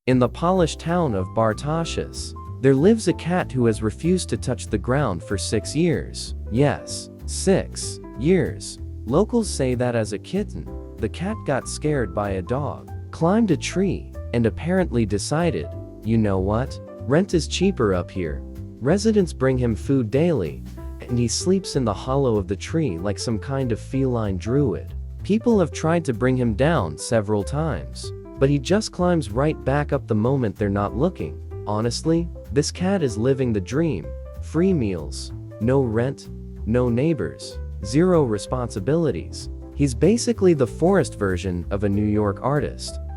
In the polished town of Bartashas, there lives a cat who has refused to touch the ground for 6 years. Yes, 6 years. Locals say that as a kitten, the cat got scared by a dog, climbed a tree, and apparently decided, you know what? Rent is cheaper up here. Residents bring him food daily, and he sleeps in the hollow of the tree like some kind of feline druid. People have tried to bring him down several times, but he just climbs right back up the moment they're not looking. Honestly, this cat is living the dream. Free meals, no rent, no neighbors, 0 responsibilities. He's basically the forest version of a New York artist.